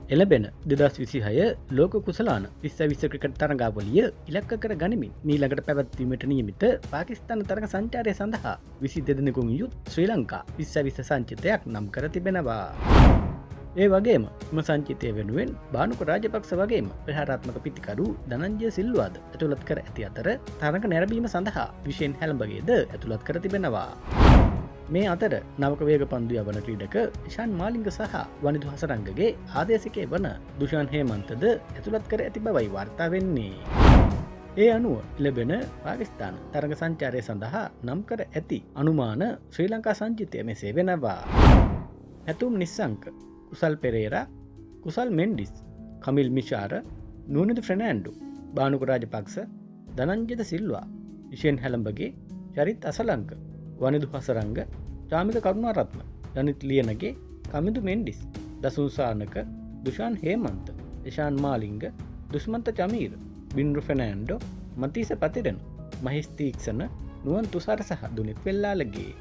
එළබෙන 2026 ලෝක කුසලාන 2020 ක්‍රිකට් තරඟාවලිය ඉලක්ක කර ගනිමින් මීළඟට පැවැත්වීමට නියමිත පාකිස්තාන තරඟ සංචාරය සඳහා 22 දෙනෙකුන් යුත් ශ්‍රී ලංකා 2020 සංචිතයක් නම් කර තිබෙනවා. ඒ වගේම එම සංචිතය වෙනුවෙන් බානුක රාජපක්ෂ වගේම ප්‍රහාරාත්මක පිතිකරු ධනංජය සිල්වාද ඇතුළත් කර ඇති අතර තරඟ නැරඹීම සඳහා විශේෂ හැළඹගේද ඇතුළත් කර තිබෙනවා. මේ අතර නවක වේග පන්දු යවන ක්‍රීඩක ඉෂාන් මාලිංග සහ වනිදු හසරංගගේ ආදේශකය වන දුෂාන් හේමන්තද ඇතුළත් කර ඇති බවයි වාර්තා වෙන්නේ. ඒ අනුව ලැබෙන පාකිස්තාන තරඟ සංචාරය සඳහා නම් කර ඇති අනුමාන ශ්‍රී ලංකා සංචිතය මෙසේ වෙනවා. ඇතුම් නිස්සංක, කුසල් පෙරේරා, කුසල් මෙන්ඩිස්, කමිල් මිශාර, නූනිදු ෆ්‍රෙනෑන්ඩු, බානුක රාජපක්ෂ, ධනංජය සිල්වා, ඉෂෙන් හැළඹගේ, චරිත් අසලංක, වනිදු හසරංග, චාමික කරුණාරත්න, ජනිත් ලියනගේ, කමිදු මෙන්ඩිස්, දසුන් සානක, දුෂාන් හේමන්ත, ඉෂාන් මාලිංග, දුෂ්මන්ත චමීර, බින්රු ෆෙනෑන්ඩෝ, මතීස පතිරණ, මහිස් තීක්ෂණ, නුවන් තුසාර සහ දුනිත් වෙල්ලාලගේ